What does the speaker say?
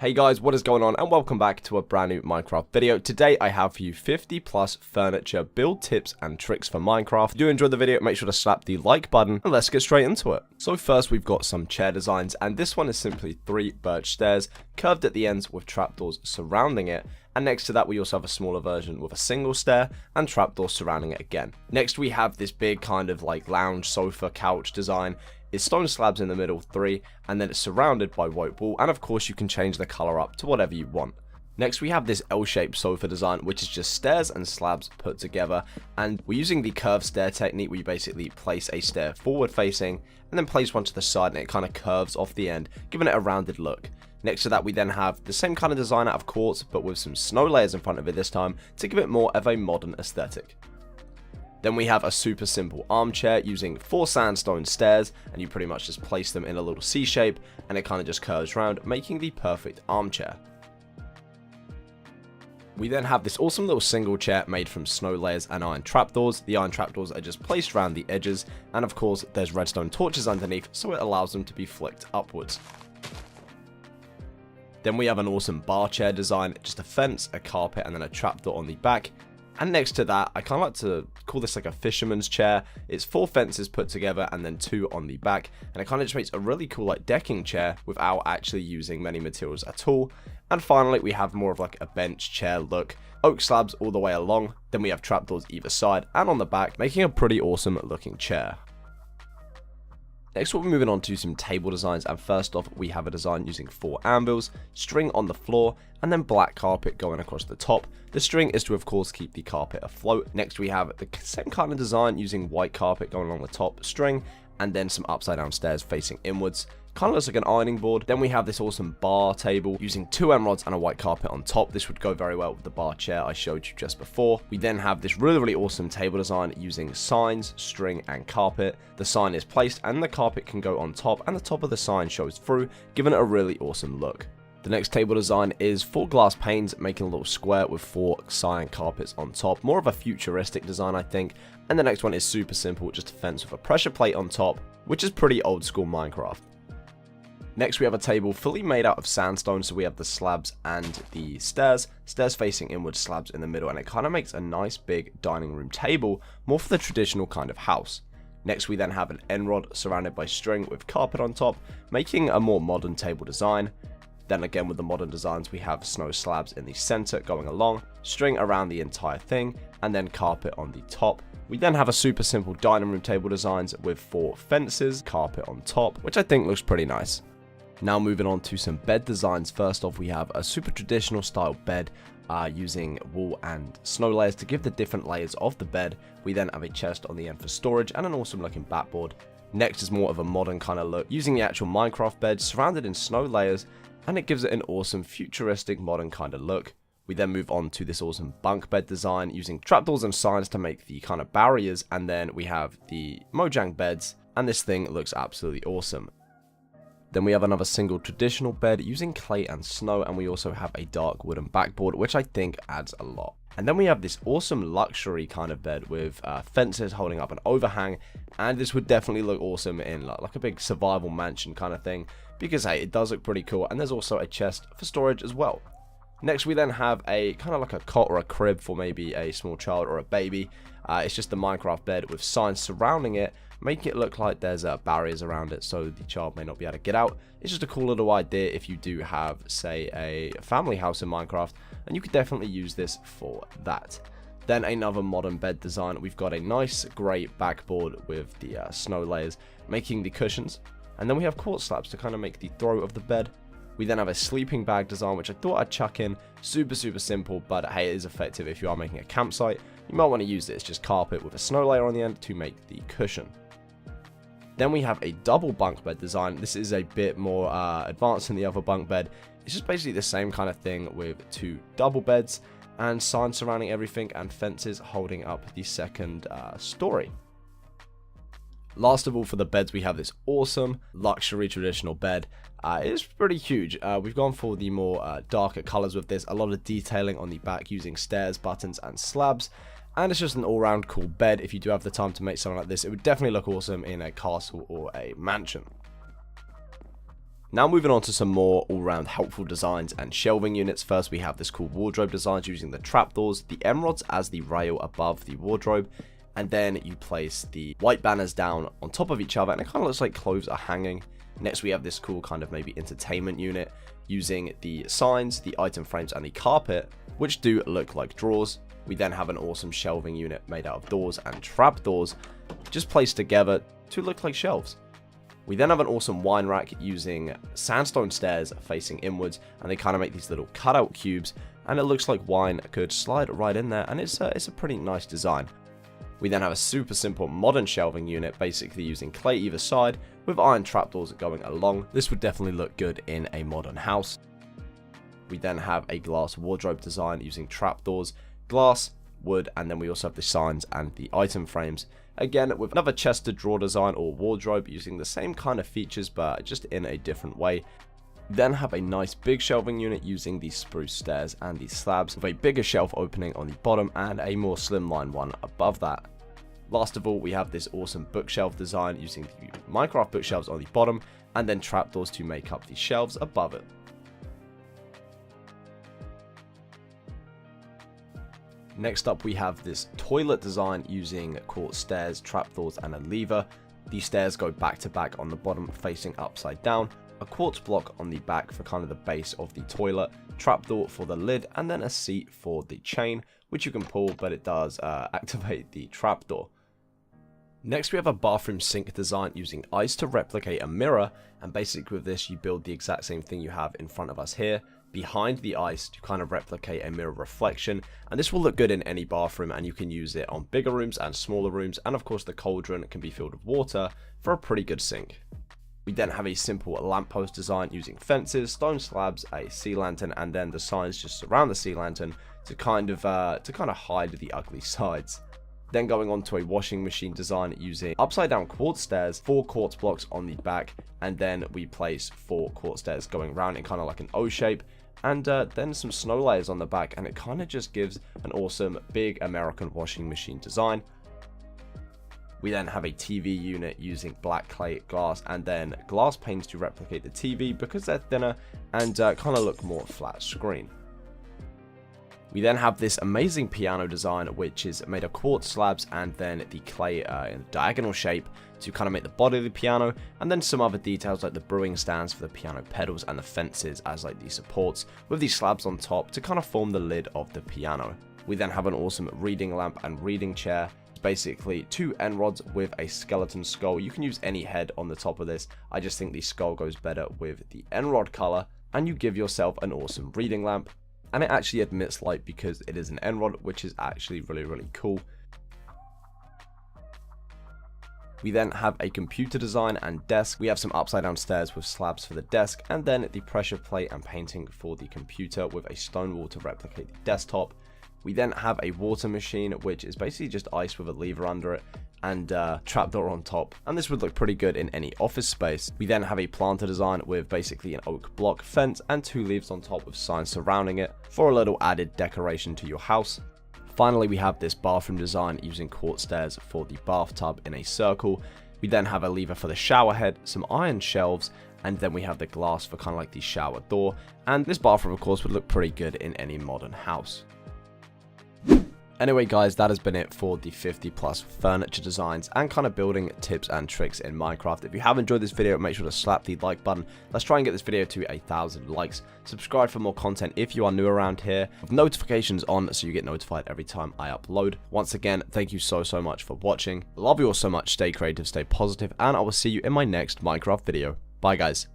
Hey guys, what is going on, and welcome back to a brand new Minecraft video. Today I have for you 50 plus furniture build tips and tricks for Minecraft. If you do enjoy the video, make sure to slap the like button and let's get straight into it. So first we've got some chair designs, and this one is simply 3 birch stairs curved at the ends with trapdoors surrounding it. And next to that we also have a smaller version with a single stair and trapdoors surrounding it again. Next we have this big kind of like lounge sofa couch design. It's stone slabs in the middle, 3, and then it's surrounded by white wall, and of course you can change the color up to whatever you want. Next we have this L-shaped sofa design, which is just stairs and slabs put together, and we're using the curved stair technique where you basically place a stair forward facing and then place one to the side, and it kind of curves off the end, giving it a rounded look. Next to that we then have the same kind of design out of quartz, but with some snow layers in front of it this time to give it more of a modern aesthetic. Then we have a super simple armchair using 4 sandstone stairs, and you pretty much just place them in a little C shape and it kind of just curves around, making the perfect armchair. We then have this awesome little single chair made from snow layers and iron trapdoors. The iron trapdoors are just placed around the edges, and of course there's redstone torches underneath, so it allows them to be flicked upwards. Then we have an awesome bar chair design, just a fence, a carpet, and then a trapdoor on the back. And next to that, I kind of like to call this like a fisherman's chair. It's 4 fences put together and then 2 on the back, and it kind of just makes a really cool like decking chair without actually using many materials at all. And finally we have more of like a bench chair look, oak slabs all the way along, then we have trapdoors either side and on the back, making a pretty awesome looking chair. Next we'll be moving on to some table designs, and first off we have a design using 4 anvils, string on the floor, and then black carpet going across the top. The string is to of course keep the carpet afloat. Next we have the same kind of design using white carpet going along the top, string, and then some upside down stairs facing inwards. Kind of looks like an ironing board. Then we have this awesome bar table using 2 emeralds and a white carpet on top. This would go very well with the bar chair I showed you just before. We then have this really awesome table design using signs, string, and carpet. The sign is placed and the carpet can go on top, and the top of the sign shows through, giving it a really awesome look. The next table design is 4 glass panes, making a little square with 4 cyan carpets on top. More of a futuristic design, I think. And the next one is super simple, just a fence with a pressure plate on top, which is pretty old school Minecraft. Next we have a table fully made out of sandstone, so we have the slabs and the stairs facing inward, slabs in the middle, and it kind of makes a nice big dining room table, more for the traditional kind of house. Next we then have an end rod surrounded by string with carpet on top, making a more modern table design. Then again with the modern designs we have snow slabs in the center going along, string around the entire thing, and then carpet on the top. We then have a super simple dining room table designs with 4 fences, carpet on top, which I think looks pretty nice. Now moving on to some bed designs. First off we have a super traditional style bed using wool and snow layers to give the different layers of the bed. We then have a chest on the end for storage and an awesome looking backboard. Next is more of a modern kind of look using the actual Minecraft bed surrounded in snow layers, and it gives it an awesome futuristic modern kind of look. We then move on to this awesome bunk bed design using trapdoors and signs to make the kind of barriers, and then we have the Mojang beds, and this thing looks absolutely awesome. Then we have another single traditional bed using clay and snow, and we also have a dark wooden backboard, which I think adds a lot. And then we have this awesome luxury kind of bed with fences holding up an overhang, and this would definitely look awesome in like a big survival mansion kind of thing, because hey, it does look pretty cool, and there's also a chest for storage as well. Next we then have a kind of like a cot or a crib for maybe a small child or a baby. It's just the Minecraft bed with signs surrounding it, making it look like there's barriers around it so the child may not be able to get out. It's just a cool little idea if you do have, say, a family house in Minecraft, and you could definitely use this for that. Then another modern bed design. We've got a nice grey backboard with the snow layers making the cushions, and then we have quartz slabs to kind of make the throw of the bed. We then have a sleeping bag design, which I thought I'd chuck in. Super simple, but hey, it is effective if you are making a campsite. You might want to use it. It's just carpet with a snow layer on the end to make the cushion. Then we have a double bunk bed design. This is a bit more advanced than the other bunk bed. It's just basically the same kind of thing with 2 double beds and signs surrounding everything and fences holding up the second story. Last of all, for the beds, we have this awesome luxury traditional bed. It is pretty huge. We've gone for the more darker colors with this. A lot of detailing on the back using stairs, buttons, and slabs. And it's just an all-round cool bed. If you do have the time to make something like this, it would definitely look awesome in a castle or a mansion. Now moving on to some more all-round helpful designs and shelving units. First we have this cool wardrobe designs using the trapdoors, the M-rods as the rail above the wardrobe, and then you place the white banners down on top of each other and it kind of looks like clothes are hanging. Next we have this cool kind of maybe entertainment unit using the signs, the item frames and the carpet, which do look like drawers. We then have an awesome shelving unit made out of doors and trapdoors just placed together to look like shelves. We then have an awesome wine rack using sandstone stairs facing inwards, and they kind of make these little cutout cubes, and it looks like wine could slide right in there, and it's a pretty nice design. We then have a super simple modern shelving unit, basically using clay either side with iron trapdoors going along. This would definitely look good in a modern house. We then have a glass wardrobe design using trapdoors, glass, wood, and then we also have the signs and the item frames. Again, with another chest to drawer design or wardrobe using the same kind of features but just in a different way. We then have a nice big shelving unit using the spruce stairs and the slabs with a bigger shelf opening on the bottom and a more slimline one above that. Last of all, we have this awesome bookshelf design using the Minecraft bookshelves on the bottom and then trapdoors to make up the shelves above it. Next up we have this toilet design using quartz stairs, trapdoors and a lever. These stairs go back to back on the bottom facing upside down, a quartz block on the back for kind of the base of the toilet, trapdoor for the lid, and then a seat for the chain, which you can pull but it does activate the trapdoor. Next we have a bathroom sink design using ice to replicate a mirror, and basically with this you build the exact same thing you have in front of us here behind the ice to kind of replicate a mirror reflection, and this will look good in any bathroom and you can use it on bigger rooms and smaller rooms, and of course the cauldron can be filled with water for a pretty good sink. We then have a simple lamppost design using fences, stone slabs, a sea lantern, and then the signs just surround the sea lantern to kind of hide the ugly sides. Then going on to a washing machine design using upside down quartz stairs, 4 quartz blocks on the back, and then we place 4 quartz stairs going around in kind of like an O shape, and then some snow layers on the back, and it kind of just gives an awesome big American washing machine design. We then have a TV unit using black clay glass and then glass panes to replicate the TV because they're thinner and kind of look more flat screen. We then have this amazing piano design which is made of quartz slabs and then the clay in a diagonal shape to kind of make the body of the piano, and then some other details like the brewing stands for the piano pedals and the fences as like the supports with these slabs on top to kind of form the lid of the piano. We then have an awesome reading lamp and reading chair, basically 2 end rods with a skeleton skull. You can use any head on the top of this, I just think the skull goes better with the end rod color, and you give yourself an awesome reading lamp. And it actually admits light because it is an end rod, which is actually really cool. We then have a computer design and desk. We have some upside down stairs with slabs for the desk, and then the pressure plate and painting for the computer with a stone wall to replicate the desktop. We then have a water machine, which is basically just ice with a lever under it and trapdoor on top, and this would look pretty good in any office space. We then have a planter design with basically an oak block fence and 2 leaves on top with signs surrounding it for a little added decoration to your house. Finally, we have this bathroom design using quartz stairs for the bathtub in a circle. We then have a lever for the shower head, some iron shelves, and then we have the glass for kind of like the shower door, and this bathroom of course would look pretty good in any modern house. Anyway guys, that has been it for the 50+ furniture designs and kind of building tips and tricks in Minecraft. If you have enjoyed this video, make sure to slap the like button. Let's try and get this video to 1,000 likes. Subscribe for more content if you are new around here. With notifications on so you get notified every time I upload. Once again, thank you so much for watching. Love you all so much. Stay creative, stay positive, and I will see you in my next Minecraft video. Bye guys.